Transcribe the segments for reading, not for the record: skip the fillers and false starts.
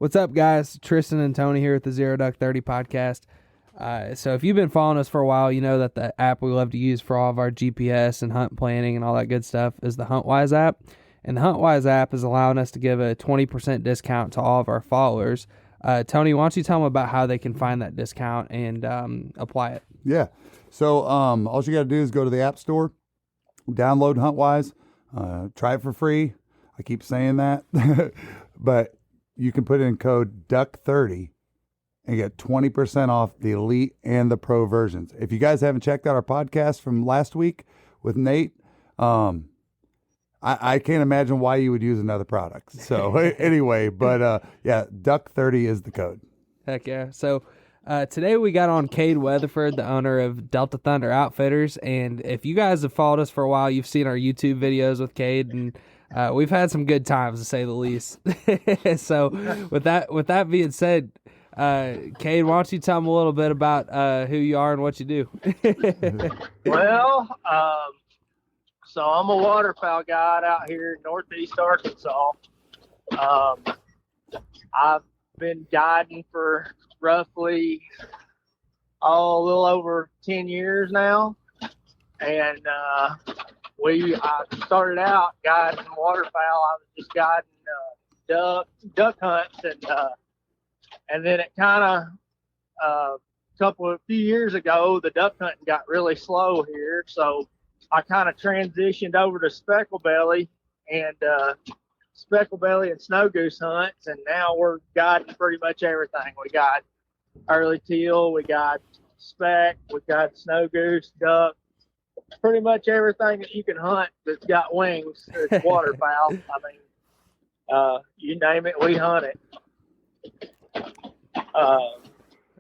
What's up, guys? Tristan and Tony here at the Zero Duck 30 podcast. So if you've been following us for a while, you know that the app we love to use for all of our GPS and hunt planning and all that good stuff is the Huntwise app. And the Huntwise app is allowing us to give a 20% discount to all of our followers. Tony, why don't you tell them about how they can find that discount and apply it? Yeah. So all you got to do is go to the App Store, download Huntwise, try it for free. I keep saying that, but you can put in code DUCK30 and get 20% off the Elite and the Pro versions. If you guys haven't checked out our podcast from last week with Nate, I can't imagine why you would use another product. So anyway, but yeah, DUCK30 is the code. Heck yeah. So today we got on Kade Weatherford, the owner of Delta Thunder Outfitters. And if you guys have followed us for a while, you've seen our YouTube videos with Kade, and we've had some good times, to say the least. So with that being said, Kade, why don't you tell them a little bit about who you are and what you do? Well, so I'm a waterfowl guide out here in Northeast Arkansas. I've been guiding for roughly a little over 10 years now, and I started out guiding waterfowl. I was just guiding duck hunts, and then it kind of a few years ago, the duck hunting got really slow here, so I kind of transitioned over to speckle belly and snow goose hunts, and now we're guiding pretty much everything. We got early teal, we got speck, we got snow goose, duck, pretty much everything that you can hunt that's got wings. It's waterfowl. I mean, you name it, we hunt it.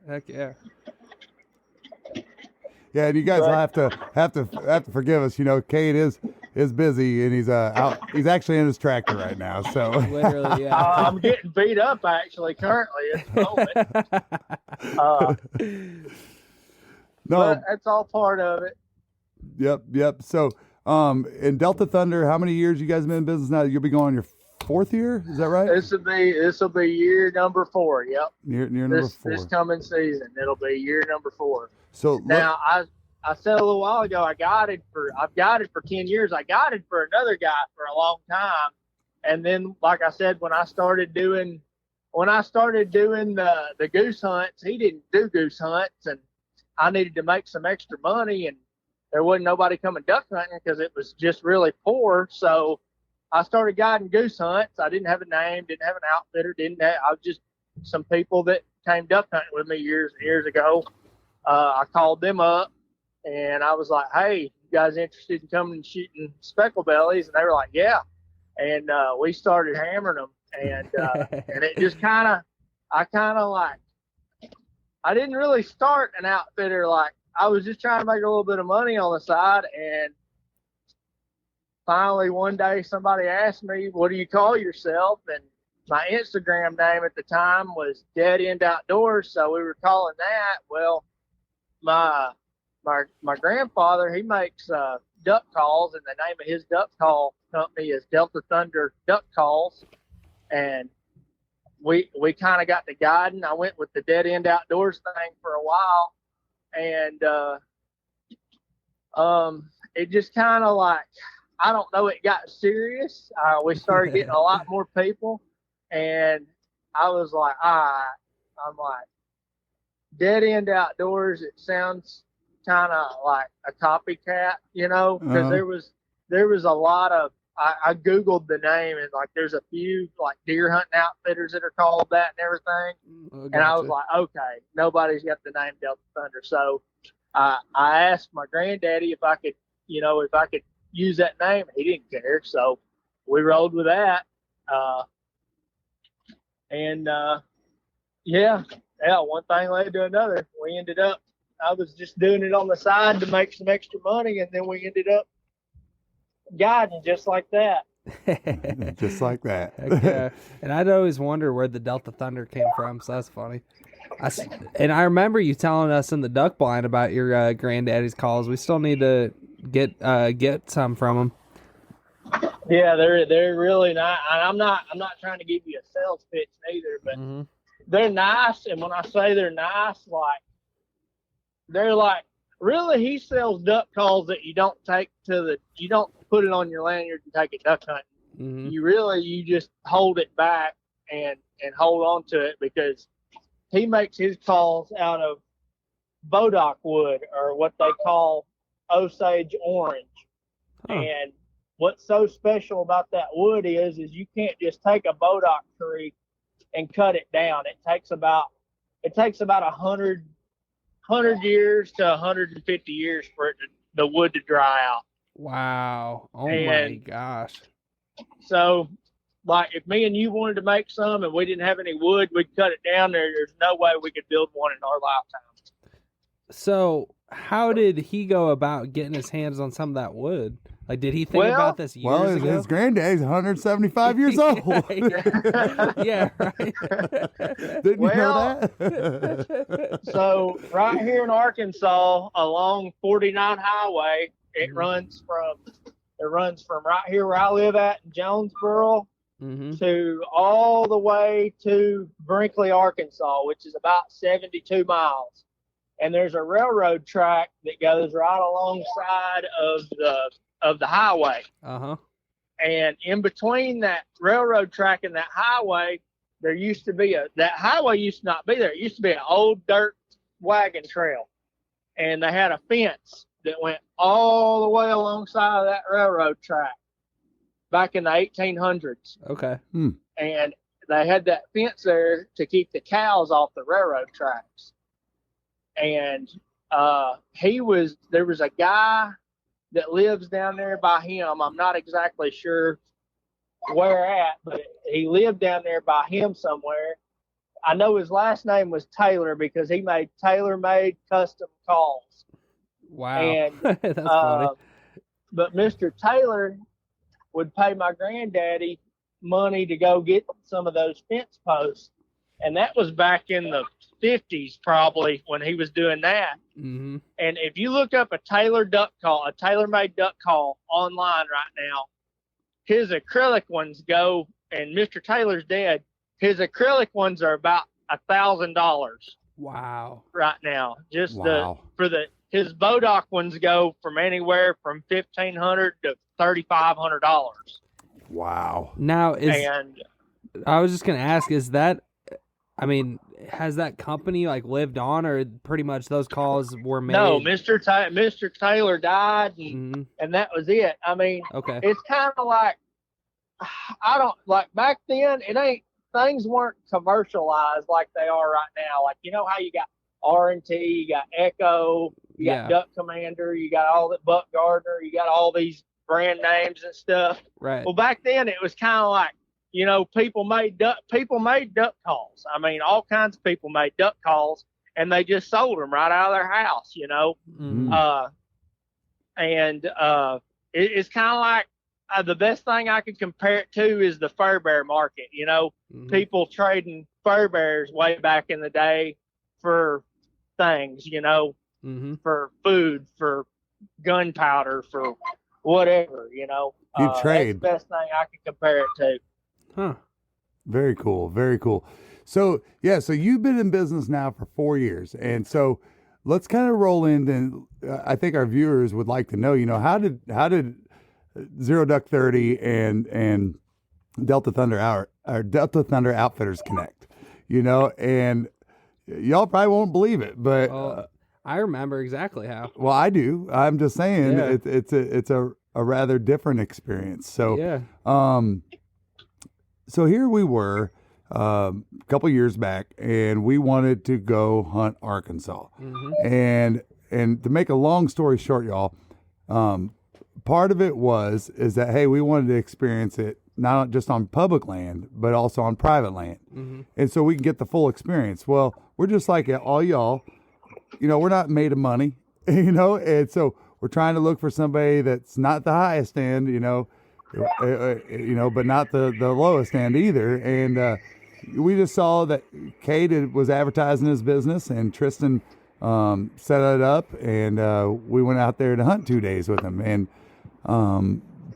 Heck yeah. Yeah, and you guys have to forgive us. You know, Kade is busy, and he's out. He's actually in his tractor right now. So literally, yeah. I'm getting beat up actually currently at the moment. No, but that's all part of it. Yep. So, in Delta Thunder, how many years you guys been in business now? You'll be going on your 4th year, is that right? This will be year number 4. Yep. Year number 4. This coming season, it'll be year number 4. So now I said a little while ago I've guided for 10 years. I guided for another guy for a long time, and then like I said, when I started doing the goose hunts, he didn't do goose hunts, and I needed to make some extra money, and there wasn't nobody coming duck hunting because it was just really poor. So I started guiding goose hunts. I didn't have a name, didn't have an outfitter, I was just some people that came duck hunting with me years and years ago. I called them up and I was like, hey, you guys interested in coming and shooting speckle bellies? And they were like, yeah. And we started hammering them, and it just I didn't really start an outfitter. Like, I was just trying to make a little bit of money on the side, and finally one day somebody asked me, what do you call yourself? And my Instagram name at the time was Kade and Outdoors, so we were calling that. Well, my grandfather, he makes duck calls, and the name of his duck call company is Delta Thunder Duck Calls, and we kind of got to guiding. I went with the Dead End Outdoors thing for a while, and it just kind of like, I don't know, it got serious. We started getting a lot more people, and I was like, I'm like, Dead End Outdoors, it sounds kind of like a copycat, you know, because there was a lot of, I Googled the name, and like there's a few like deer hunting outfitters that are called that and everything. And I was like, okay, nobody's got the name Delta Thunder. So I asked my granddaddy if I could use that name. He didn't care. So we rolled with that. One thing led to another. We ended up, I was just doing it on the side to make some extra money, and then we ended up guiding just like that. Just like that. Yeah. And I'd always wonder where the Delta Thunder came from, so that's funny. I remember you telling us in the duck blind about your granddaddy's calls. We still need to get some from them. Yeah, they're really not. I'm not trying to give you a sales pitch either, but Mm-hmm. they're nice. And when I say they're nice, like they're like really, he sells duck calls that you don't you don't put it on your lanyard and take it duck hunting. Mm-hmm. You just hold it back and hold on to it, because he makes his calls out of bodock wood, or what they call Osage orange. Huh. And what's so special about that wood is you can't just take a bodock tree and cut it down. It takes about 100 years to 150 years for the wood to dry out. Wow. Oh my And gosh. so, like, if me and you wanted to make some and we didn't have any wood, we'd cut it down. There's no way we could build one in our lifetime. So how did he go about getting his hands on some of that wood? Like, did he think about this years ago? His granddad's 175 years old. Yeah, right. Didn't you know that? So right here in Arkansas, along 49 Highway, it runs from right here where I live at in Jonesboro to all the way to Brinkley, Arkansas, which is about 72 miles. And there's a railroad track that goes right alongside of the highway. Uh-huh. And in between that railroad track and that highway, there used to be that highway used to not be there. It used to be an old dirt wagon trail. And they had a fence that went all the way alongside of that railroad track back in the 1800s. Okay. And they had that fence there to keep the cows off the railroad tracks. And there was a guy that lives down there by him. I'm not exactly sure where at, but he lived down there by him somewhere. I know his last name was Taylor because he made tailor-made custom calls. Wow. And that's funny. But Mr. Taylor would pay my granddaddy money to go get some of those fence posts. And that was back in the 50s probably when he was doing that. Mm-hmm. And if you look up a tailor-made duck call online right now, his acrylic ones go, and Mr. Taylor's dead, his acrylic ones are about $1,000. Wow. Right now. Just Wow. his bodock ones go from anywhere from $1,500 to $3,500. Wow. Now I was just gonna ask, has that company like lived on, or pretty much those calls were made? No, Mr. Taylor died, and that was it. I mean, okay. It's kind of like, back then, things weren't commercialized like they are right now. Like, you know how you got R&T, you got Echo, you got Duck Commander, you got all that Buck Gardner, you got all these brand names and stuff. Right. Well, back then it was kind of like, you know, people made duck calls. I mean, all kinds of people made duck calls, and they just sold them right out of their house, you know. Mm-hmm. It's kind of like the best thing I could compare it to is the fur bear market. You know, people trading fur bears way back in the day for things, you know, for food, for gunpowder, for whatever, you know. You trade. That's the best thing I can compare it to. Huh. Very cool. Very cool. So you've been in business now for 4 years. And so let's kind of roll in. And I think our viewers would like to know, you know, how did Zero Duck 30 and Delta Thunder Outfitters connect, you know, and y'all probably won't believe it, but I remember exactly how. Well, I do. I'm just saying it's a rather different experience. So, so here we were a couple years back, and we wanted to go hunt Arkansas. And to make a long story short, y'all, part of it is that, hey, we wanted to experience it not just on public land, but also on private land. And so we can get the full experience. Well, we're just like all y'all, you know, we're not made of money, you know, and so we're trying to look for somebody that's not the highest end, you know, but not the lowest end either. And we just saw that Kade was advertising his business, and Tristan set it up, and we went out there to hunt 2 days with him. And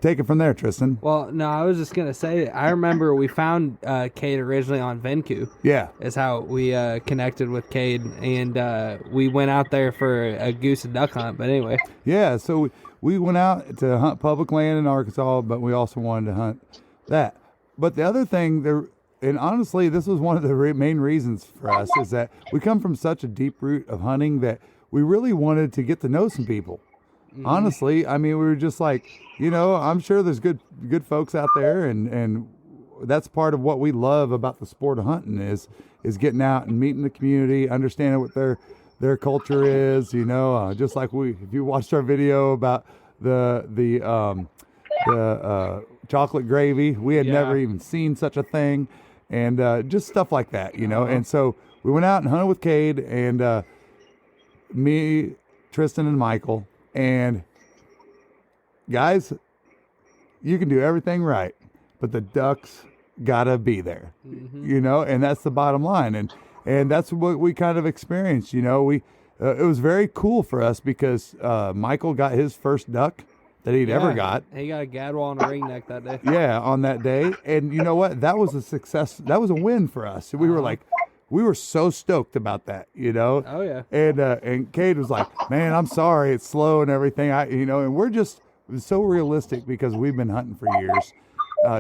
take it from there, Tristan. Well, no, I was just gonna say. I remember we found Kade originally on Venku. Yeah. Is how we connected with Kade, and we went out there for a goose and duck hunt. But anyway, Yeah, so we went out to hunt public land in Arkansas, but we also wanted to hunt that. But the other thing, and honestly, this was one of the main reasons for us, is that we come from such a deep root of hunting that we really wanted to get to know some people. Honestly, I mean, we were just like, I'm sure there's good folks out there, and that's part of what we love about the sport of hunting is getting out and meeting the community, understanding what their culture is. Just like if you watched our video about the chocolate gravy, we had never even seen such a thing, and just stuff like that, And so we went out and hunted with Kade, and me, Tristan, and Michael. And guys, you can do everything right, but the ducks gotta be there, and that's the bottom line. And that's what we kind of experienced. It was very cool for us because Michael got his first duck that he'd ever got. He got a gadwall and a ringneck that day. Yeah, on that day. And you know what? That was a success. That was a win for us. We were like, we were so stoked about that, Oh yeah. And Kade was like, "Man, I'm sorry, it's slow and everything." And we're just so realistic because we've been hunting for years,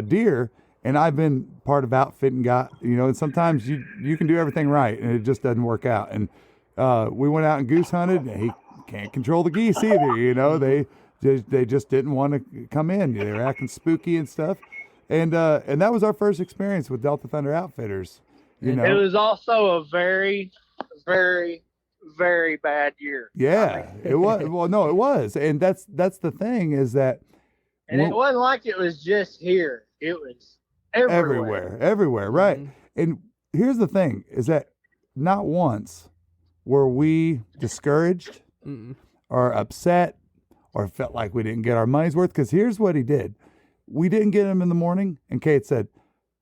deer, and I've been part of outfitting. And sometimes you can do everything right, and it just doesn't work out. And we went out and goose hunted, and he can't control the geese either. They just didn't want to come in. They were acting spooky and stuff, and that was our first experience with Delta Thunder Outfitters. It was also a very, very, very bad year. Yeah, it was. Well, no, it was, and that's the thing is that. And it wasn't like it was just here; it was everywhere, right? Mm-hmm. And here's the thing: is that not once were we discouraged or upset or felt like we didn't get our money's worth. Because here's what he did: we didn't get him in the morning, and Kate said,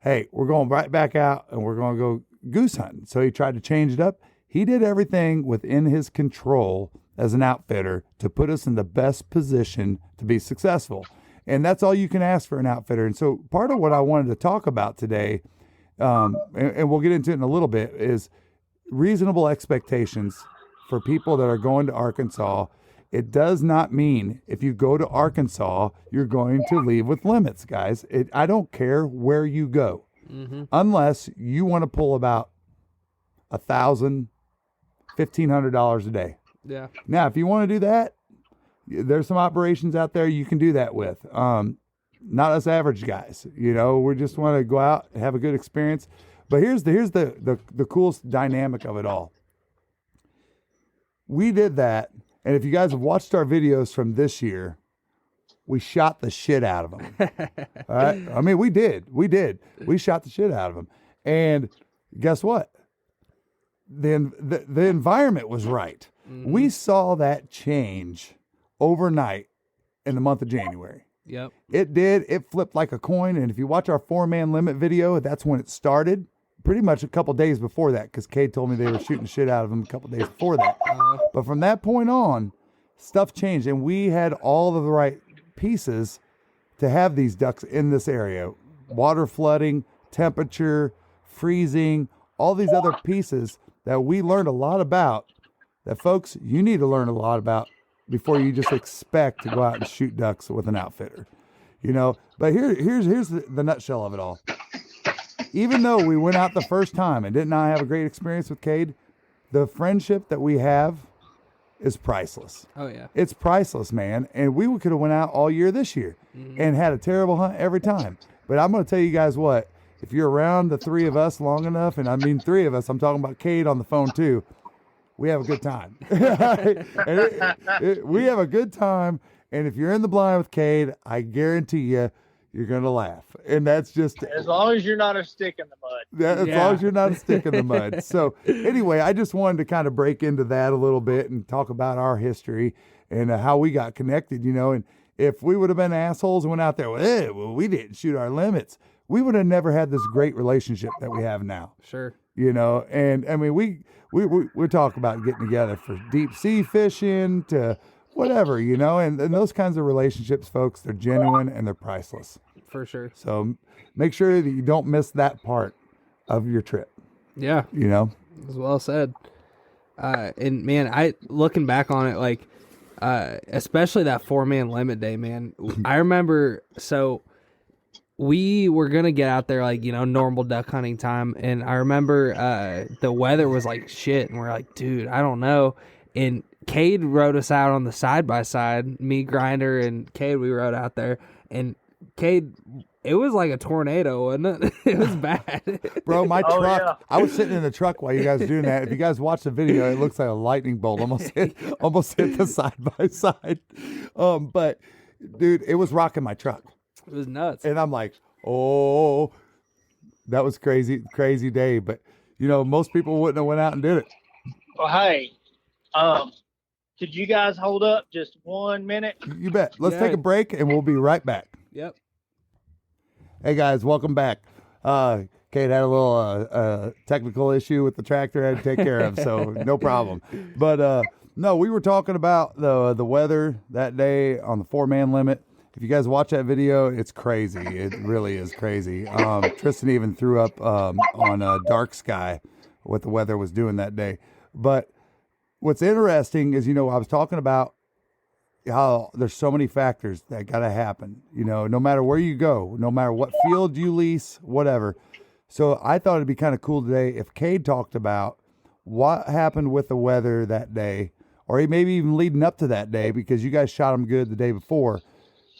"Hey, we're going right back out and we're going to go goose hunting." So he tried to change it up. He did everything within his control as an outfitter to put us in the best position to be successful. And that's all you can ask for an outfitter. And so part of what I wanted to talk about today, and we'll get into it in a little bit, is reasonable expectations for people that are going to Arkansas. It does not mean if you go to Arkansas, you're going to leave with limits, guys. I don't care where you go, unless you want to pull about $1,000, $1,500 a day. Yeah. Now, if you want to do that, there's some operations out there you can do that with. Not us average guys. We just want to go out and have a good experience. But here's the coolest dynamic of it all. We did that. And if you guys have watched our videos from this year, we shot the shit out of them. All right? I mean, we did. We shot the shit out of them. And guess what? The environment was right. We saw that change overnight in the month of January. Yep. It did. It flipped like a coin. And if you watch our 4-man limit video, that's when it started. Pretty much a couple days before that, because Kade told me they were shooting shit out of him a couple days before that. But from that point on, stuff changed, and we had all of the right pieces to have these ducks in this area. Water flooding, temperature, freezing, all these other pieces that we learned a lot about, that folks, you need to learn a lot about before you just expect to go out and shoot ducks with an outfitter. But here's the nutshell of it all. Even though we went out the first time and did not have a great experience with Kade, the friendship that we have is priceless. Oh yeah. It's priceless, man. And we could have went out all year this year and had a terrible hunt every time. But I'm going to tell you guys what, if you're around the three of us long enough, and I mean three of us, I'm talking about Kade on the phone too, we have a good time. We have a good time. And if you're in the blind with Kade, I guarantee you, you're going to laugh. And that's just... As long as you're not a stick in the mud. As long as you're not a stick in the mud. So anyway, I just wanted to kind of break into that a little bit and talk about our history and how we got connected, And if we would have been assholes and went out there, well, we didn't shoot our limits, we would have never had this great relationship that we have now. Sure. And I mean, we talk about getting together for deep sea fishing to whatever, and those kinds of relationships, folks, they're genuine and they're priceless. For sure. So make sure that you don't miss that part of your trip. Yeah. As well said. And man, I looking back on it, like, especially that 4-man limit day, man, I remember, so we were going to get out there, like, normal duck hunting time. And I remember, the weather was like shit. And we're like, dude, I don't know. And Kade rode us out on the side-by-side. Me, Grinder, and Kade, we rode out there. And Kade, it was like a tornado, wasn't it? It was bad. Bro, my truck, yeah. I was sitting in the truck while you guys were doing that. If you guys watch the video, it looks like a lightning bolt almost hit the side-by-side. But, dude, it was rocking my truck. It was nuts. And I'm like, oh, that was crazy day. But, most people wouldn't have went out and did it. Well, hey, could you guys hold up just 1 minute? You bet. Let's take a break, and we'll be right back. Yep. Hey, guys, welcome back. Kate had a little technical issue with the tractor I had to take care of, so no problem. But, no, we were talking about the weather that day on the 4-man limit. If you guys watch that video, it's crazy. It really is crazy. Tristan even threw up on Dark Sky what the weather was doing that day. But what's interesting is, I was talking about how there's so many factors that got to happen, no matter where you go, no matter what field you lease, whatever. So I thought it'd be kind of cool today if Kade talked about what happened with the weather that day, or maybe even leading up to that day, because you guys shot him good the day before.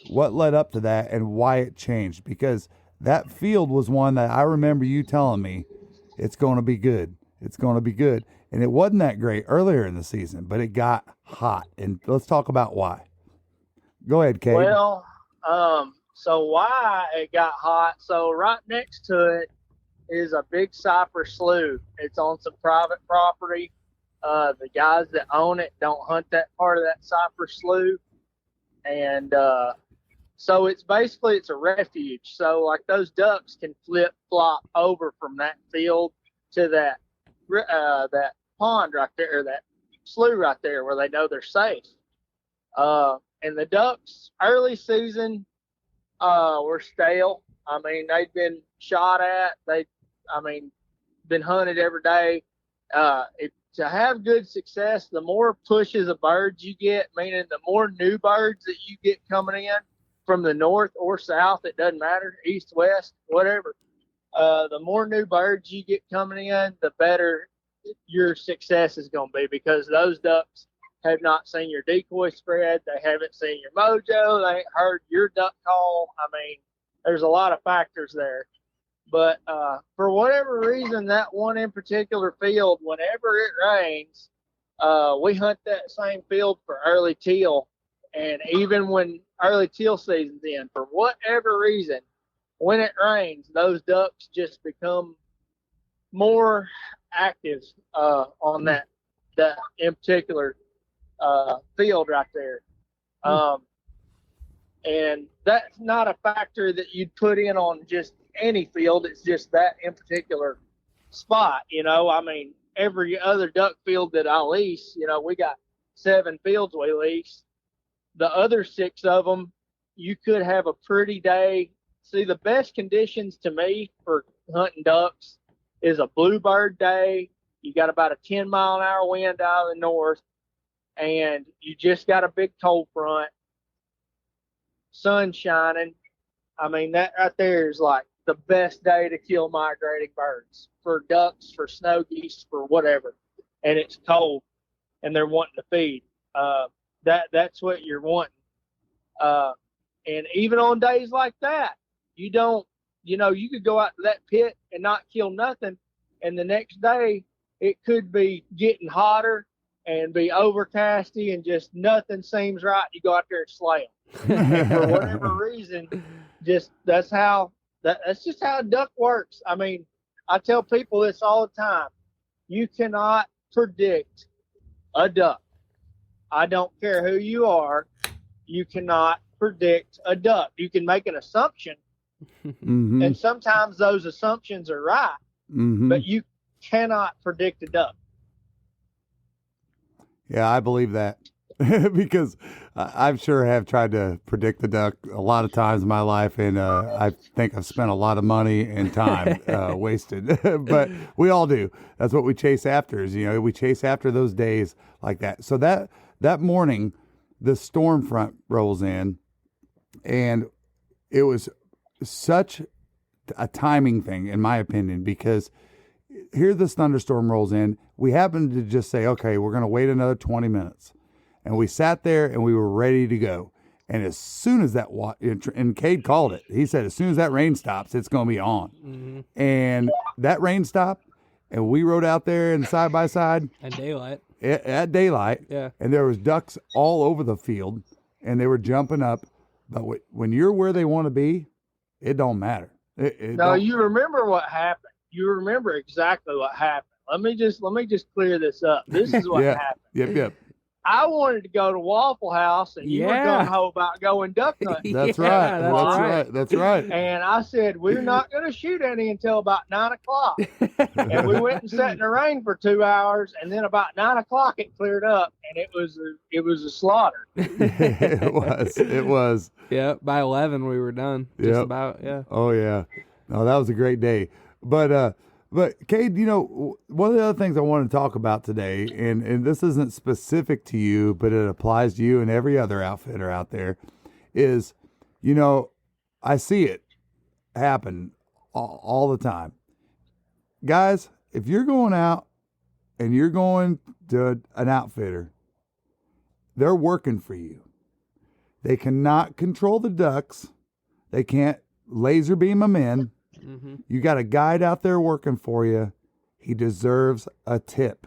What led up to that and why it changed? Because that field was one that I remember you telling me it's going to be good. It's going to be good. And it wasn't that great earlier in the season, but it got hot. And let's talk about why. Go ahead, Kade. Well, so why it got hot. So right next to it is a big cypress slough. It's on some private property. The guys that own it don't hunt that part of that cypress slough. And, so it's a refuge. So like those ducks can flip flop over from that field to that pond right there, that slough right there where they know they're safe. And the ducks early season, were stale. I mean, they'd been shot at. Been hunted every day. To have good success, the more pushes of birds you get, meaning the more new birds that you get coming in from the north or south, it doesn't matter, east, west, whatever. The more new birds you get coming in, the better your success is going to be, because those ducks have not seen your decoy spread. They haven't seen your mojo. They ain't heard your duck call. I mean, there's a lot of factors there. But for whatever reason, that one in particular field, whenever it rains, we hunt that same field for early teal. And even when early teal season's in, for whatever reason, when it rains, those ducks just become more active on that in particular field right there. And that's not a factor that you'd put in on just any field. It's just that in particular spot. I mean, every other duck field that I lease, we got 7 fields we lease. The other 6 of them, you could have a pretty day. See, the best conditions to me for hunting ducks is a bluebird day. You got about a 10-mile-an-hour wind out of the north, and you just got a big cold front, sun shining. I mean, that right there is like the best day to kill migrating birds, for ducks, for snow geese, for whatever. And it's cold, and they're wanting to feed. That's what you're wanting. And even on days like that, you could go out to that pit and not kill nothing, and the next day it could be getting hotter and be overcasty and just nothing seems right. You go out there and slay them. And for whatever reason, that's just how a duck works. I mean, I tell people this all the time. You cannot predict a duck. I don't care who you are. You cannot predict a duck. You can make an assumption, and sometimes those assumptions are right, but you cannot predict a duck. Yeah, I believe that. because I'm sure have tried to predict the duck a lot of times in my life, and I think I've spent a lot of money and time wasted. But we all do. That's what we chase after. Is we chase after those days like that. So that morning, the storm front rolls in, and it was such a timing thing, in my opinion, because here this thunderstorm rolls in. We happened to just say, okay, we're going to wait another 20 minutes. And we sat there and we were ready to go. And as soon as that, and Kade called it, he said, as soon as that rain stops, it's going to be on. Mm-hmm. And that rain stopped, and we rode out there and side by side. At daylight. At daylight. Yeah. And there was ducks all over the field, and they were jumping up. But when you're where they want to be, it don't matter. You remember what happened. You remember exactly what happened. Let me just clear this up. This is what happened. Yep. I wanted to go to Waffle House, and you were gung-ho about going duck hunting. That's right. That's right. And I said, we're not going to shoot any until about 9 o'clock. And we went and sat in the rain for 2 hours, and then about 9 o'clock it cleared up, and it was a slaughter. It was. Yeah, by 11 we were done. Just about, yeah. Oh, yeah. No, that was a great day. But Kade, one of the other things I want to talk about today, and this isn't specific to you, but it applies to you and every other outfitter out there, is, I see it happen all the time. Guys, if you're going out and you're going to an outfitter, they're working for you. They cannot control the ducks. They can't laser beam them in. Mm-hmm. You got a guide out there working for you. He deserves a tip.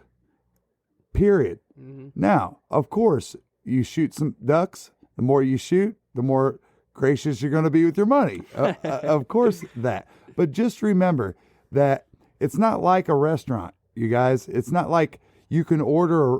Period. Mm-hmm. Now, of course, you shoot some ducks. The more you shoot, the more gracious you're going to be with your money. Of course, that. But just remember that it's not like a restaurant, you guys. It's not like you can order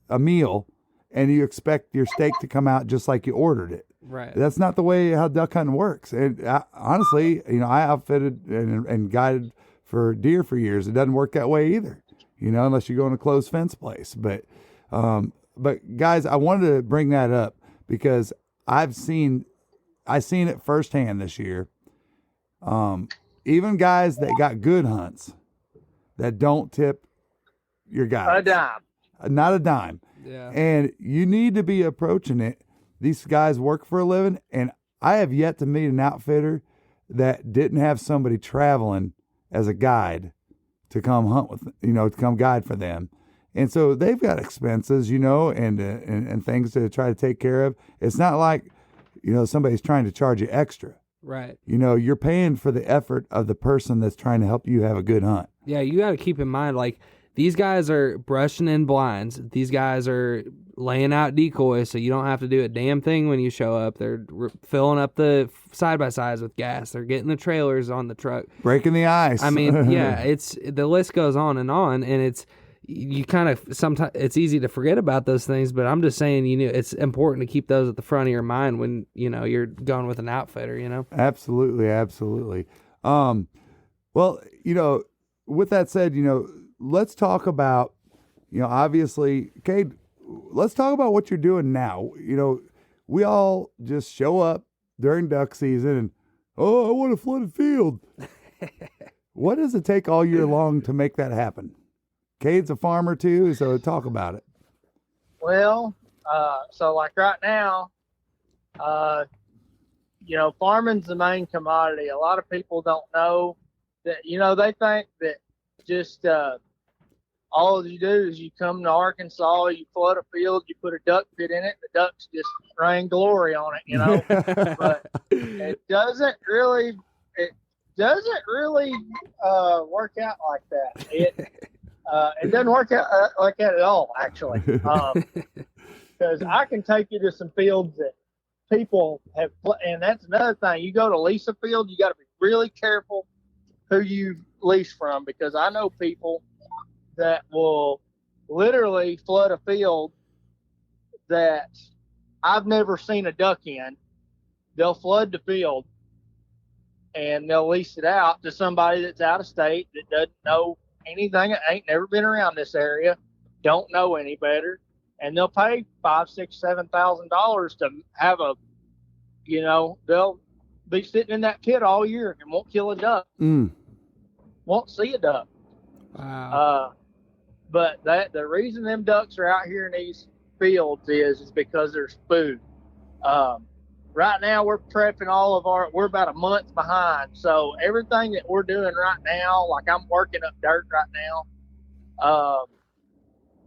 a meal and you expect your steak to come out just like you ordered it. Right. That's not the way how duck hunting works. And honestly, I outfitted and guided for deer for years. It doesn't work that way either, unless you go in a closed fence place. But guys, I wanted to bring that up because I seen it firsthand this year. Even guys that got good hunts that don't tip your guys. A dime. Not a dime. Yeah. And you need to be approaching it. These guys work for a living, and I have yet to meet an outfitter that didn't have somebody traveling as a guide to come hunt with, to come guide for them. And so they've got expenses, and things to try to take care of. It's not like, somebody's trying to charge you extra. Right. You're paying for the effort of the person that's trying to help you have a good hunt. Yeah, you got to keep in mind, these guys are brushing in blinds. These guys are laying out decoys so you don't have to do a damn thing when you show up. They're filling up the side-by-sides with gas. They're getting the trailers on the truck. Breaking the ice. I mean, yeah, the list goes on, and it's you kind of sometimes it's easy to forget about those things, but I'm just saying, it's important to keep those at the front of your mind when, you're going with an outfitter, Absolutely. Well, with that said, let's talk about, obviously, Kade, let's talk about what you're doing now. We all just show up during duck season and, I want a flooded field. What does it take all year long to make that happen? Kade's a farmer too, so talk about it. Well, so like right now, farming's the main commodity. A lot of people don't know that, they think that just all you do is you come to Arkansas, you flood a field, you put a duck pit in it, the ducks just rain glory on it, But it doesn't really work out like that. It doesn't work out like that at all, actually. Because I can take you to some fields that people have, and that's another thing. You go to lease a field, you got to be really careful who you lease from, because I know people that will literally flood a field that I've never seen a duck in. They'll flood the field and they'll lease it out to somebody that's out of state that doesn't know anything, ain't never been around this area, don't know any better. and they'll pay $5,000, $6,000, $7,000 to have a, they'll be sitting in that pit all year and won't kill a duck, won't see a duck. Wow. But the reason them ducks are out here in these fields is because there's food. Right now we're prepping we're about a month behind. So everything that we're doing right now, like I'm working up dirt right now.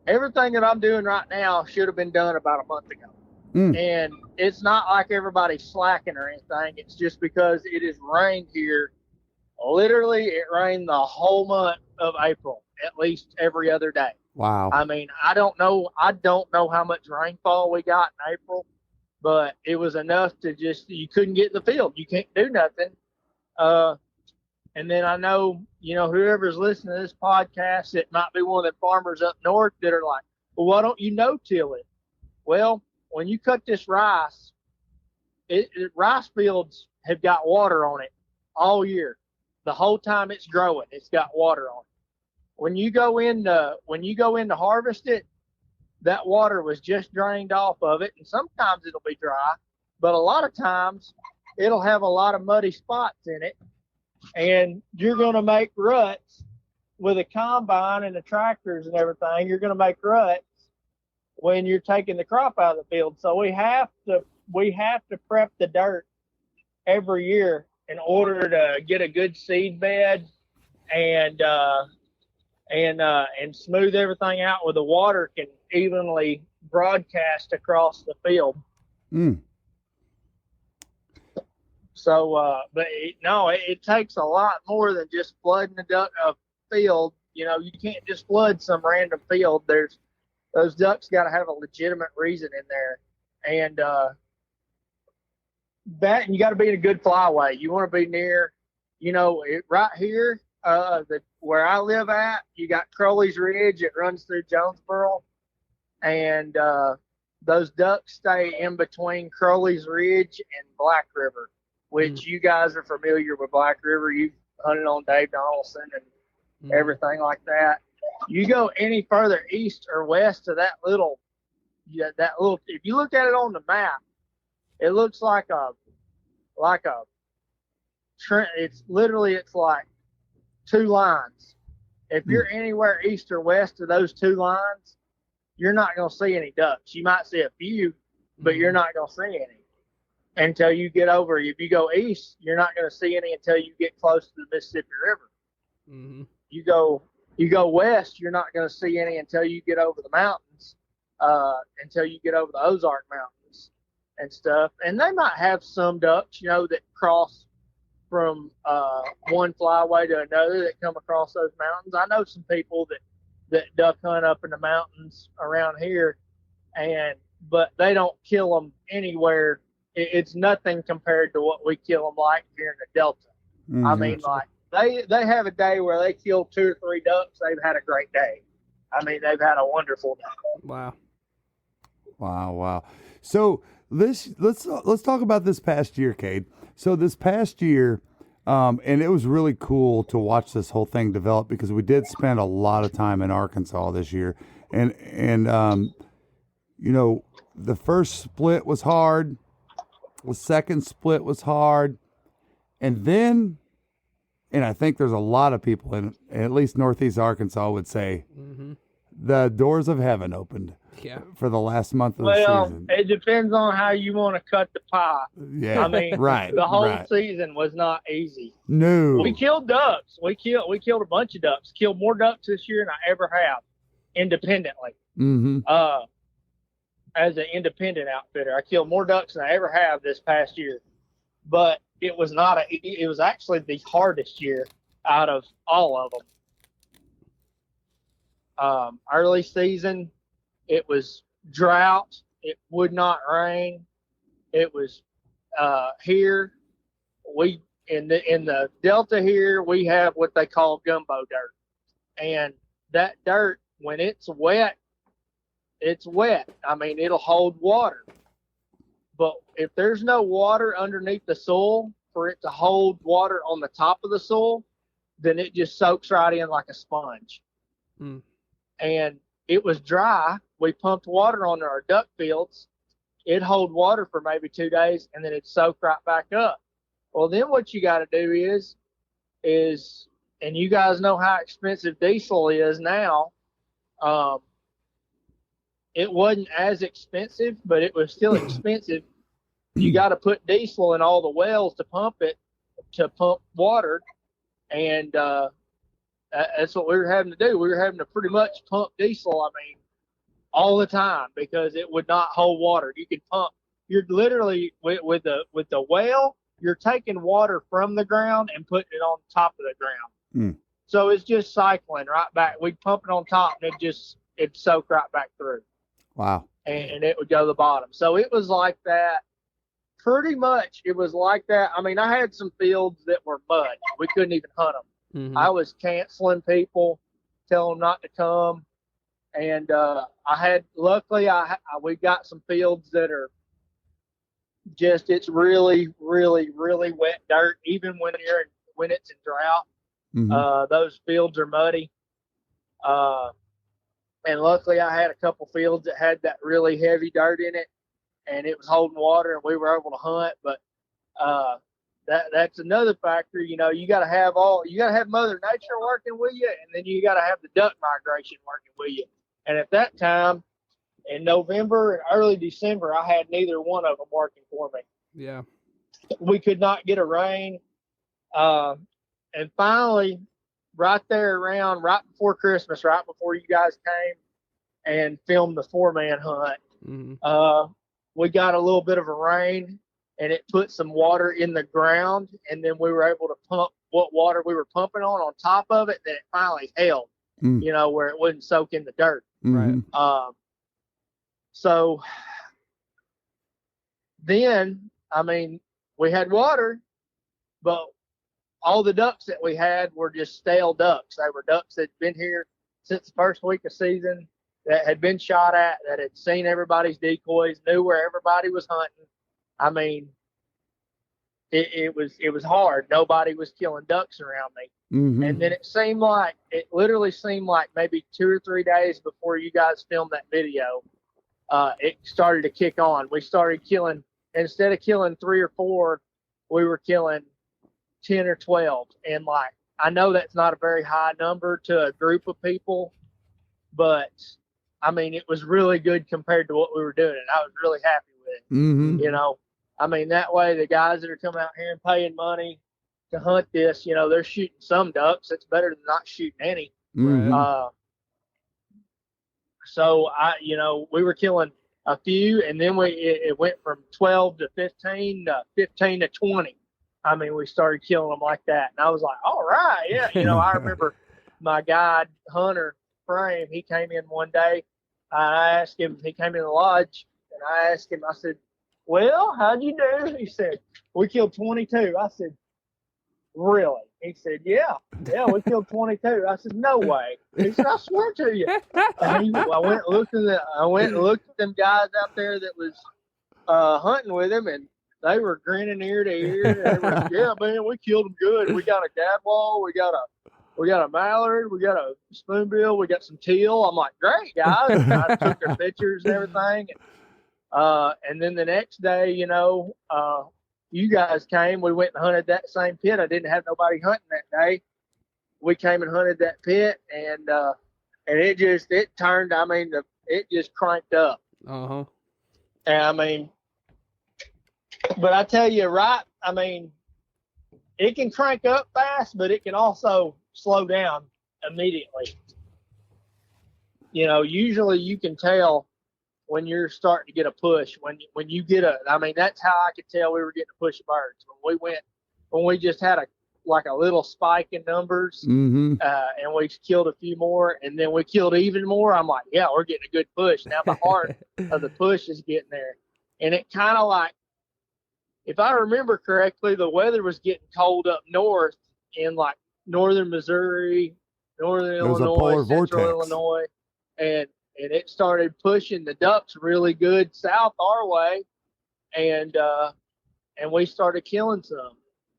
Everything that I'm doing right now should have been done about a month ago. And it's not like everybody's slacking or anything. It's just because it has rained here. Literally, it rained the whole month of April, at least every other day. Wow. I mean, I don't know how much rainfall we got in April, but it was enough to you couldn't get in the field. You can't do nothing. And then I know, whoever's listening to this podcast, it might be one of the farmers up north that are like, well, why don't you no-till it? Well, when you cut this rice, rice fields have got water on it all year. The whole time it's growing, it's got water on it. When you go in to harvest it, that water was just drained off of it, and sometimes it'll be dry, but a lot of times it'll have a lot of muddy spots in it, and you're going to make ruts with a combine and the tractors and everything. You're going to make ruts when you're taking the crop out of the field. So we have to prep the dirt every year in order to get a good seed bed and smooth everything out where the water can evenly broadcast across the field. So, but it takes a lot more than just flooding a field. You can't just flood some random field. Those ducks got to have a legitimate reason in there, and you got to be in a good flyway. You want to be near, right here, where I live at. You got Crowley's Ridge. It runs through Jonesboro, and those ducks stay in between Crowley's Ridge and Black River, which you guys are familiar with. Black River. You've hunted on Dave Donaldson and everything like that. You go any further east or west of that little, if you look at it on the map, it looks like it's like two lines. If you're anywhere east or west of those two lines, you're not going to see any ducks. You might see a few, but you're not going to see any until you get over. If you go east, you're not going to see any until you get close to the Mississippi River. You go west, you're not going to see any until you get over the mountains, until you get over the Ozark Mountains and stuff. And they might have some ducks, that cross from one flyway to another that come across those mountains. I know some people that duck hunt up in the mountains around here, but they don't kill them anywhere. It's nothing compared to what we kill them like here in the Delta. I mean, like, They have a day where they kill 2 or 3 ducks. They've had a great day. I mean, they've had a wonderful day. Wow. So let's talk about this past year, Kade. So this past year, and it was really cool to watch this whole thing develop because we did spend a lot of time in Arkansas this year, and the first split was hard, the second split was hard, and then. And I think there's a lot of people in at least Northeast Arkansas would say the doors of heaven opened for the last month of the season. Well, it depends on how you want to cut the pie. Yeah, I mean, the whole season was not easy. No. We killed ducks. We killed a bunch of ducks. Killed more ducks this year than I ever have independently. As an independent outfitter, I killed more ducks than I ever have this past year. But it was actually the hardest year out of all of them. Early season, it was drought. It would not rain. It was here. In the Delta here, we have what they call gumbo dirt, and that dirt, when it's wet, it's wet. I mean, it'll hold water. But if there's no water underneath the soil for it to hold water on the top of the soil, then it just soaks right in like a sponge. And it was dry, we pumped water on our duck fields, it'd hold water for maybe 2 days, and then it'd soak right back up. Well, then what you got to do is, and you guys know how expensive diesel is now. It wasn't as expensive, but it was still expensive. You got to put diesel in all the wells to pump water, and that's what we were having to do. We were having to pretty much pump diesel, all the time, because it would not hold water. You could pump. You're literally with the well, you're taking water from the ground and putting it on top of the ground. So it's just cycling right back. We'd pump it on top, and it'd soak right back through. Wow. And it would go to the bottom. So it was like that. Pretty much, it was like that. I had some fields that were mud. We couldn't even hunt them. Mm-hmm. I was canceling people, telling them not to come. And luckily, we got some fields that are just, it's really, really, really wet dirt. Even when it's in drought, those fields are muddy. And luckily, I had a couple fields that had that really heavy dirt in it, and it was holding water, and we were able to hunt. But that's another factor. You got to have Mother Nature working with you, and then you got to have the duck migration working with you. And at that time, in November and early December, I had neither one of them working for me. Yeah. We could not get a rain. And finally, right before Christmas, right before you guys came and filmed the 4-man hunt, we got a little bit of a rain, and it put some water in the ground, and then we were able to pump what water we were pumping on top of it, that it finally held, where it wouldn't soak in the dirt. Right. So then, we had water, but all the ducks that we had were just stale ducks. They were ducks that had been here since the first week of season, that had been shot at, that had seen everybody's decoys, knew where everybody was hunting. It was hard. Nobody was killing ducks around me. And then it literally seemed like maybe 2 or 3 days before you guys filmed that video, it started to kick on. We started killing, instead of killing 3 or 4, we were killing 10 or 12. And I know that's not a very high number to a group of people, but it was really good compared to what we were doing, and I was really happy with it. That way the guys that are coming out here and paying money to hunt this, they're shooting some ducks. It's better than not shooting any. So we were killing a few, and then it went from 12 to 15 to 15 to 20. We started killing them like that, and I was like, all right, yeah. I remember my guide hunter Frame. He came in one day. I asked him. He came in the lodge, and I asked him. I said, "Well, how'd you do?" He said, "We killed 22." I said, "Really?" He said, "Yeah, we killed 22." I said, "No way." He said, "I swear to you." And I went and looked at them guys out there that was hunting with him, and they were grinning ear to ear. Yeah, man, we killed them good. We got a gadwall, we got a mallard, we got a spoonbill, we got some teal. I'm like, great, guys. And I took their pictures and everything. And then the next day, you guys came. We went and hunted that same pit. I didn't have nobody hunting that day. We came and hunted that pit, and it turned. It just cranked up. And but I tell you, it can crank up fast, but it can also slow down immediately. Usually you can tell when you're starting to get a push. When you get that's how I could tell we were getting a push of birds. When we just had a little spike in numbers, and we killed a few more, and then we killed even more. I'm like, yeah, we're getting a good push. Now the heart of the push is getting there. And it kind of if I remember correctly, the weather was getting cold up north in northern Missouri, northern Illinois, central Illinois, and it started pushing the ducks really good south our way, and we started killing some.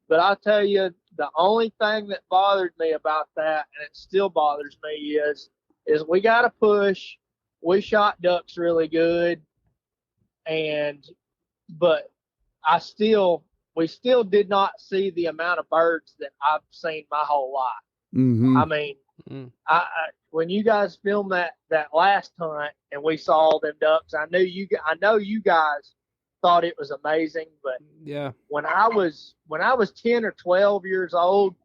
But I tell you, the only thing that bothered me about that, and it still bothers me, is we got to push we shot ducks really good, but we still did not see the amount of birds that I've seen my whole life. Mm-hmm. I mean, I when you guys filmed that last hunt and we saw them ducks, I know you guys thought it was amazing. But yeah, when I was 10 or 12 years old,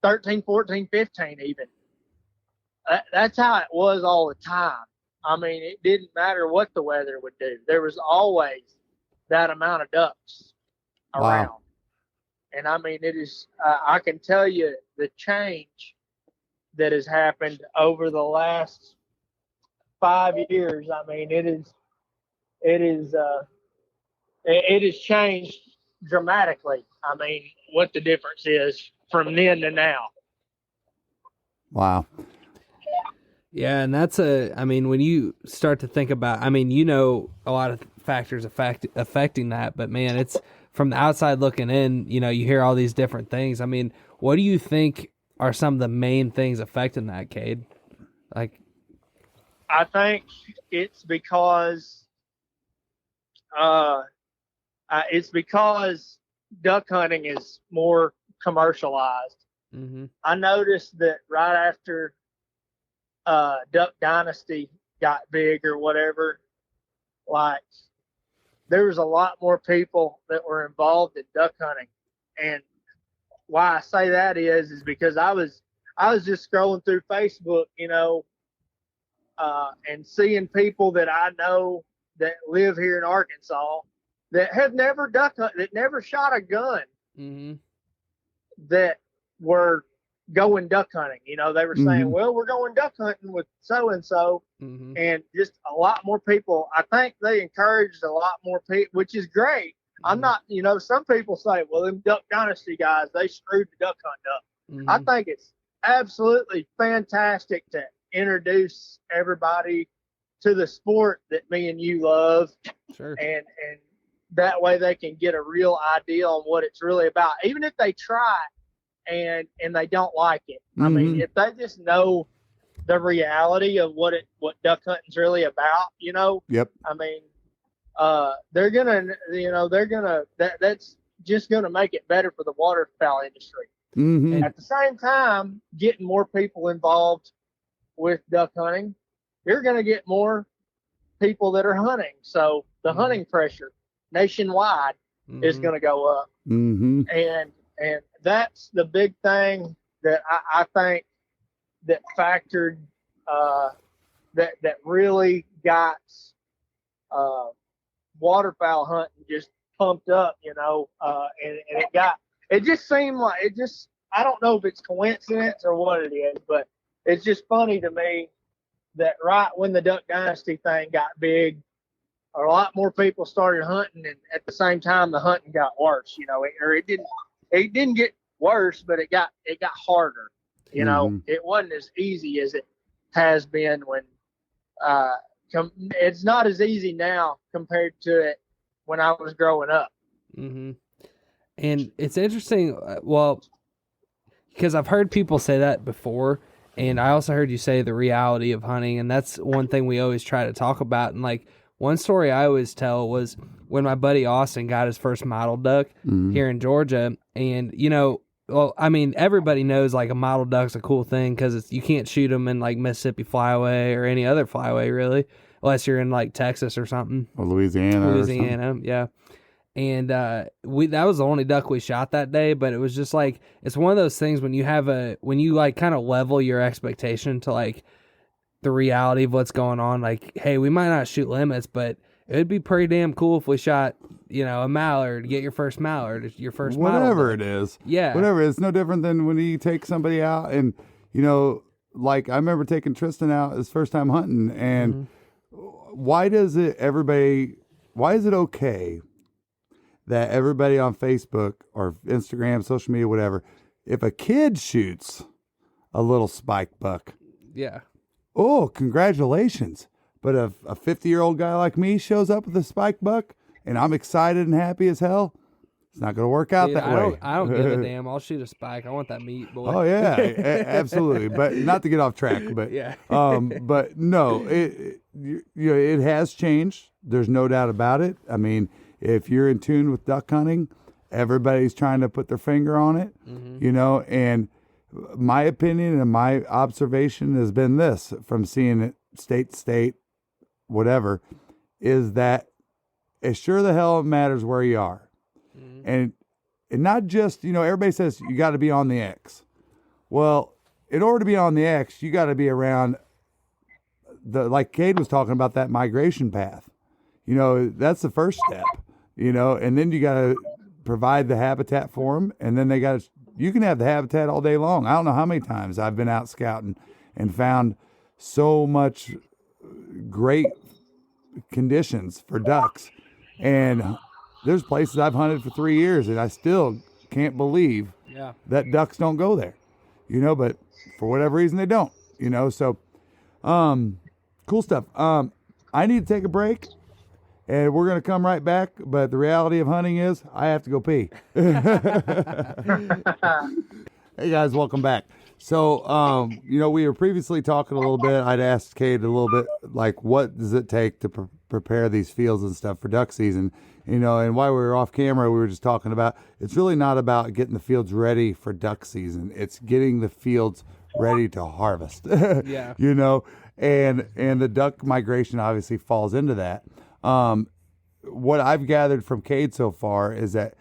13, 14, 15 even, that's how it was all the time. I mean, it didn't matter what the weather would do. There was always that amount of ducks around. Wow. And I mean, it is, I can tell you the change that has happened over the last 5 years. I mean, it has changed dramatically. I mean, what the difference is from then to now. Wow. Yeah, and I mean, when you start to think about, I mean, a lot of factors affecting that, but man, it's from the outside looking in, you hear all these different things. I mean, what do you think are some of the main things affecting that, Kade? Like, I think it's because duck hunting is more commercialized. mm-hmm. I noticed that right after Duck Dynasty got big or whatever, like there was a lot more people that were involved in duck hunting. And why I say that is because I was just scrolling through Facebook, and seeing people that I know that live here in Arkansas that have never duck hunted, that never shot a gun, Mm-hmm. that were going duck hunting. They were saying, Mm-hmm. well, we're going duck hunting with so-and-so. Mm-hmm. And just a lot more people. I think they encouraged a lot more people, which is great. Mm-hmm. I'm not, some people say, well, them Duck Dynasty guys, they screwed the duck hunt up. Mm-hmm. I think it's absolutely fantastic to introduce everybody to the sport that me and you love. Sure. And that way they can get a real idea on what it's really about, even if they try and they don't like it. Mm-hmm. I mean, if they just know the reality of what duck hunting's really about, Yep. I mean, that's just gonna make it better for the waterfowl industry. Mm-hmm. At the same time, getting more people involved with duck hunting, you're gonna get more people that are hunting. So the Mm-hmm. hunting pressure nationwide Mm-hmm. is gonna go up. Mm-hmm. And that's the big thing that I think that factored, that really got waterfowl hunting just pumped up, and it just seemed like I don't know if it's coincidence or what it is, but it's just funny to me that right when the Duck Dynasty thing got big, a lot more people started hunting, and at the same time the hunting got worse, it didn't get worse, but it got harder. Mm-hmm. It wasn't as easy as it has been when it's not as easy now compared to it when I was growing up. Mm-hmm. And it's interesting, because I've heard people say that before, and I also heard you say the reality of hunting, and that's one thing we always try to talk about. And like one story I always tell was when my buddy Austin got his first mottled duck Mm-hmm. here in Georgia, and everybody knows like a mottled duck's a cool thing because you can't shoot them in like Mississippi Flyway or any other flyway really, unless you're in like Texas or something. Or Louisiana. Yeah. And that was the only duck we shot that day, but it was just like it's one of those things when you like kind of level your expectation to like the reality of what's going on. Like, hey, we might not shoot limits, but it'd be pretty damn cool if we shot, a mallard, get your first mallard, your first Whatever mallard. it is. Yeah. Whatever. It's no different than when you take somebody out and, like I remember taking Tristan out his first time hunting, and why is it okay that everybody on Facebook or Instagram, social media, whatever, if a kid shoots a little spike buck, Yeah. oh, congratulations. But if a 50-year-old guy like me shows up with a spike buck and I'm excited and happy as hell, it's not going to work out Dude, that I way. don't give a damn. I'll shoot a spike. I want that meat, boy. Oh yeah, absolutely. But not to get off track, but Yeah. but no, it has changed. There's no doubt about it. I mean, if you're in tune with duck hunting, everybody's trying to put their finger on it, and my opinion and my observation has been this from seeing it state to state, whatever, is that it sure the hell matters where you are. And not just, everybody says you got to be on the X. Well, in order to be on the X, you got to be around like Kade was talking about, that migration path. That's the first step, and then you got to provide the habitat for them. And then you can have the habitat all day long. I don't know how many times I've been out scouting and found so much great conditions for ducks. And there's places I've hunted for 3 years and I still can't believe that ducks don't go there, but for whatever reason they don't, so, cool stuff. I need to take a break and we're going to come right back. But the reality of hunting is I have to go pee. Hey guys, welcome back. So, we were previously talking a little bit. I'd asked Kade a little bit, like, what does it take to prepare these fields and stuff for duck season? And while we were off camera, we were just talking about, it's really not about getting the fields ready for duck season. It's getting the fields ready to harvest. Yeah. And the duck migration obviously falls into that. What I've gathered from Kade so far is that,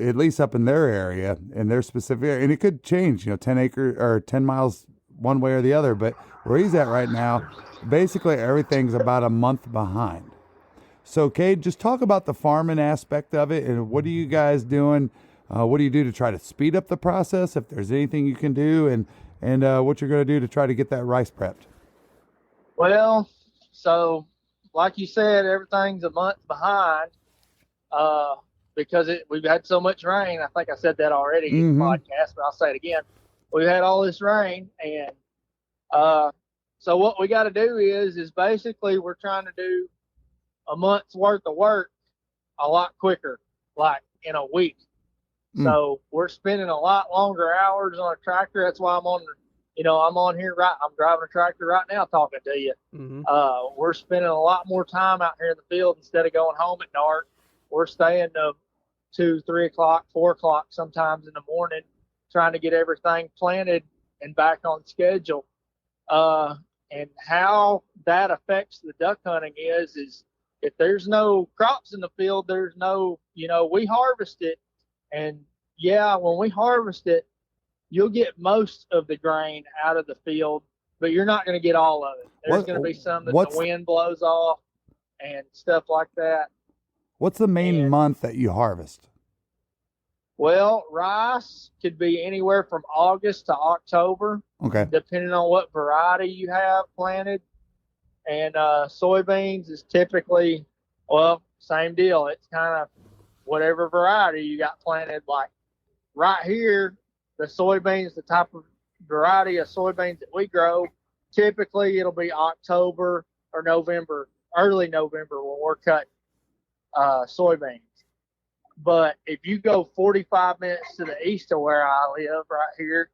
at least up in their area, in their specific area, and it could change, 10 acres or 10 miles one way or the other, but where he's at right now, basically everything's about a month behind. So Kade, just talk about the farming aspect of it, and what are you guys doing? What do you do to try to speed up the process, if there's anything you can do, and what you're going to do to try to get that rice prepped? Well, so like you said, everything's a month behind because we've had so much rain. I think I said that already in the podcast, but I'll say it again. We've had all this rain, and so what we got to do is basically we're trying to do a month's worth of work a lot quicker, like in a week. So we're spending a lot longer hours on a tractor. That's why I'm on here I'm driving a tractor right now talking to you. We're spending a lot more time out here in the field instead of going home at dark. We're staying to 2, 3 o'clock, 4 o'clock sometimes in the morning, trying to get everything planted and back on schedule. And how that affects the duck hunting is if there's no crops in the field, there's no, we harvest it. And when we harvest it, you'll get most of the grain out of the field, but you're not going to get all of it. There's going to be some that the wind blows off and stuff like that. What's the main month that you harvest? Well, rice could be anywhere from August to October, depending on what variety you have planted. And soybeans is typically, same deal. It's kind of whatever variety you got planted. Like right here, the soybeans, the type of variety of soybeans that we grow, typically it'll be October or November, early November when we're cutting soybeans. But if you go 45 minutes to the east of where I live right here,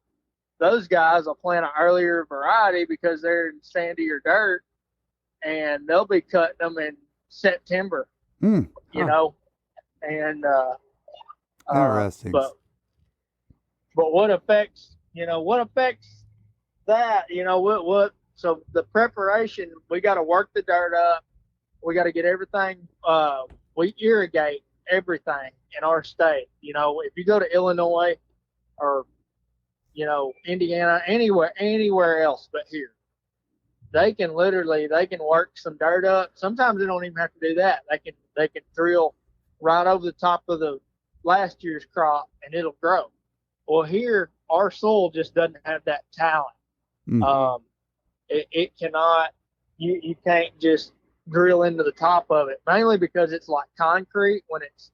those guys will plant an earlier variety because they're in sandier dirt, and they'll be cutting them in September, and interesting. But what affects that, so the preparation, we got to work the dirt up. We got to get everything, we irrigate everything in our state. If you go to Illinois or, Indiana, anywhere else but here, they can work some dirt up. Sometimes they don't even have to do that. They can drill right over the top of the last year's crop and it'll grow. Well, here our soil just doesn't have that talent. It cannot. You can't just drill into the top of it, mainly because it's like concrete. When it's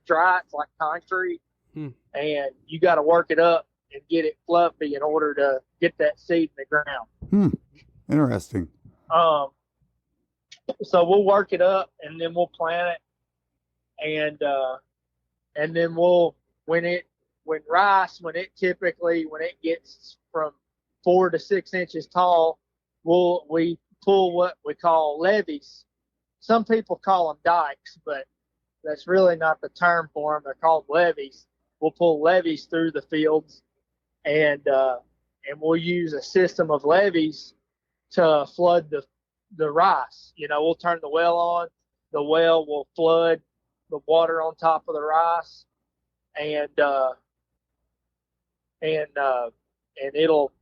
dry, it's like concrete, and you got to work it up and get it fluffy in order to get that seed in the ground. Interesting. So we'll work it up and then we'll plant it, and then when it gets from 4 to 6 inches tall, we pull what we call levees. Some people call them dikes, but that's really not the term for them. They're called levees. We'll pull levees through the fields, and we'll use a system of levees to flood the rice. We'll turn the well on. The well will flood the water on top of the rice, and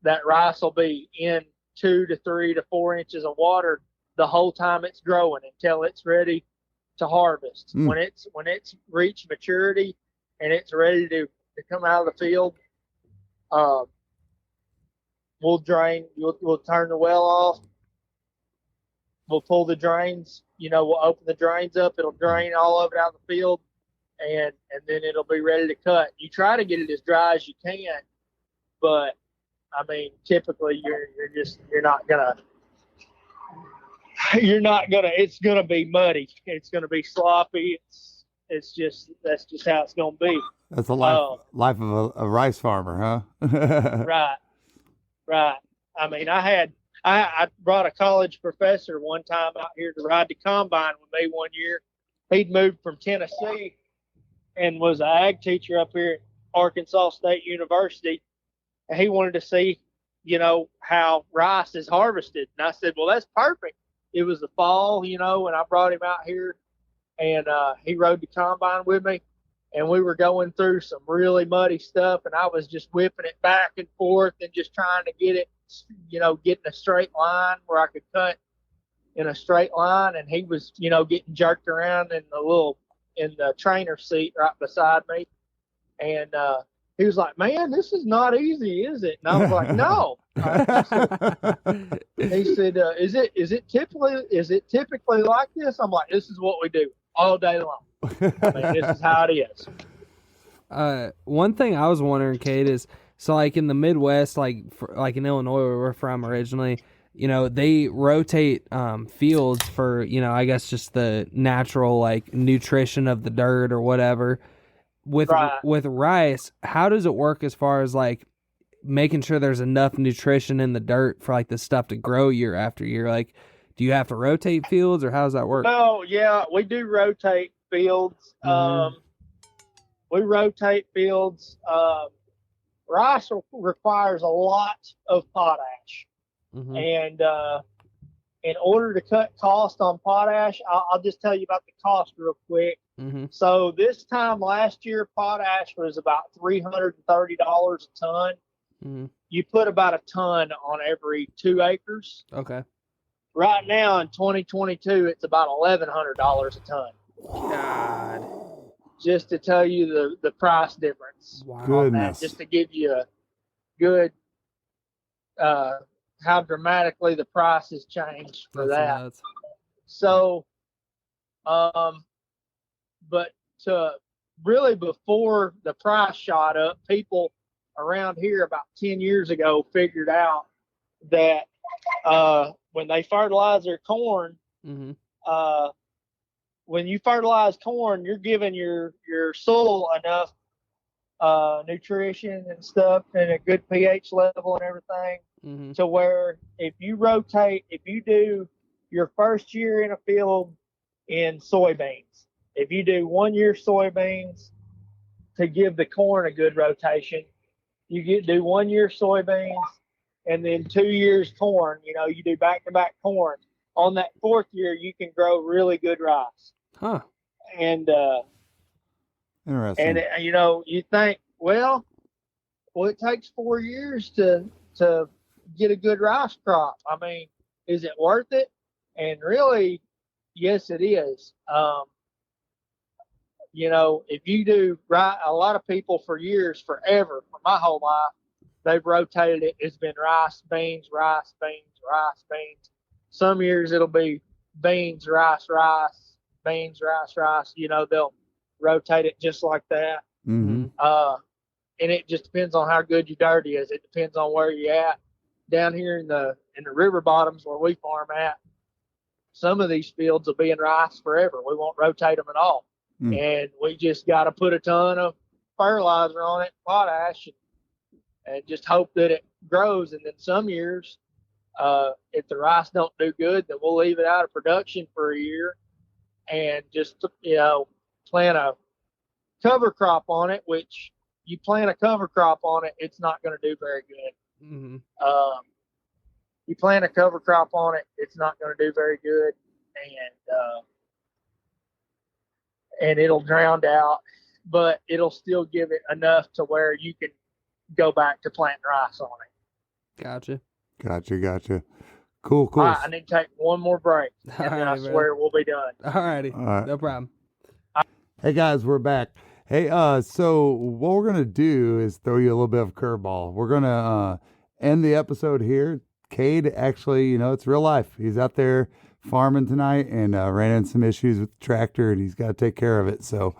that rice will be in 2 to 3 to 4 inches of water the whole time it's growing until it's ready to harvest. When it's reached maturity and it's ready to come out of the field, we'll drain. We'll turn the well off. We'll pull the drains. We'll open the drains up. It'll drain all of it out of the field, and then it'll be ready to cut. You try to get it as dry as you can, but I mean, typically you're not gonna. It's gonna be muddy. It's gonna be sloppy. That's just how it's gonna be. That's the life of a rice farmer, huh? Right. I mean, I brought a college professor one time out here to ride the combine with me one year. He'd moved from Tennessee and was an ag teacher up here at Arkansas State University. And he wanted to see, how rice is harvested. And I said, well, that's perfect. It was the fall, and I brought him out here, and he rode the combine with me. And we were going through some really muddy stuff, and I was just whipping it back and forth and just trying to get it, get in a straight line where I could cut in a straight line. And he was, getting jerked around in the trainer seat right beside me. And he was like, man, this is not easy, is it? And I was like, no. He said, is it typically like this? I'm like, this is what we do all day long. I mean, this is how it is. One thing I was wondering, Kade, is so like in the Midwest, like in Illinois where we're from originally, they rotate fields for, I guess just the natural like nutrition of the dirt or whatever. With rice, how does it work as far as like making sure there's enough nutrition in the dirt for like the stuff to grow year after year? Like, do you have to rotate fields, or how does that work? Oh, yeah, we do rotate fields. We rotate fields. Rice requires a lot of potash. And in order to cut cost on potash, I'll just tell you about the cost real quick. So this time last year, potash was about $330 a ton. You put about a ton on every 2 acres. Okay. Right now in 2022, it's about $1,100 a ton. God. Just to tell you the price difference. Wow. Goodness. Just to give you a good how dramatically the price has changed for that. Nuts. So, but really before the price shot up, people around here about 10 years ago figured out that when they fertilize their corn, when you fertilize corn, you're giving your soil enough nutrition and stuff and a good pH level and everything to where if you do your first year in a field in soybeans, if you do 1 year soybeans to give the corn a good rotation, you do 1 year soybeans and then 2 years corn, you do back-to-back corn. On that 4th year, you can grow really good rice. Huh. And interesting. And you think, well, it takes 4 years to get a good rice crop. I mean, is it worth it? And really, yes, it is. If you do right, a lot of people for years, forever, for my whole life, they've rotated it. It's been rice, beans, rice, beans, rice, beans. Some years it'll be beans, rice, rice, beans, rice, rice. They'll rotate it just like that. And it just depends on how good your dirt is. It depends on where you're at. Down here in the river bottoms where we farm at, some of these fields will be in rice forever. We won't rotate them at all. And we just got to put a ton of fertilizer on it, potash, and just hope that it grows. And then some years, If the rice don't do good, then we'll leave it out of production for a year and just, plant a cover crop on it, which you plant a cover crop on it, it's not going to do very good. Mm-hmm. You plant a cover crop on it, it's not going to do very good. And it'll drown out, but it'll still give it enough to where you can go back to planting rice on it. Gotcha. Cool. All right, I need to take one more break, and then I swear we'll be done. All righty. All right. No problem. Hey guys, we're back. Hey, so what we're gonna do is throw you a little bit of a curveball. We're gonna end the episode here. Kade, actually, it's real life. He's out there farming tonight and ran into some issues with the tractor, and he's got to take care of it. So,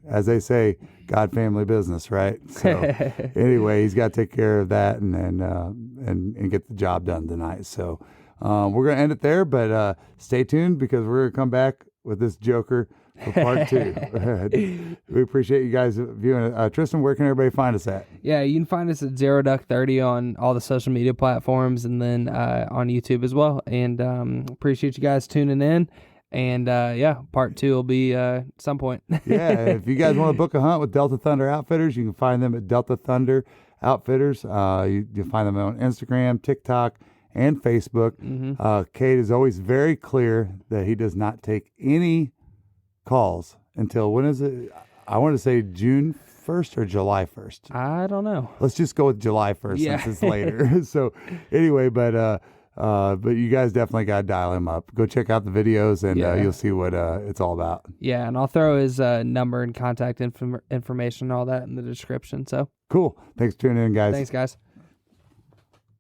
as they say, God family business, right? So, anyway, he's got to take care of that and then get the job done tonight. So, we're gonna end it there, but stay tuned because we're gonna come back with this joker for part 2. We appreciate you guys viewing it. Tristan, where can everybody find us at? Yeah, you can find us at Zero Duck 30 on all the social media platforms and then on YouTube as well. And appreciate you guys tuning in. And part 2 will be at some point. Yeah, if you guys want to book a hunt with Delta Thunder Outfitters, you can find them at Delta Thunder Outfitters. You'll find them on Instagram, TikTok, and Facebook. Mm-hmm. Kade is always very clear that he does not take any calls until, when is it? I want to say June 1st or July 1st. I don't know. Let's just go with July 1st since it's later. So anyway, but you guys definitely got to dial him up. Go check out the videos and you'll see what it's all about. Yeah, and I'll throw his number and contact information and all that in the description. So cool. Thanks for tuning in, guys. Thanks, guys.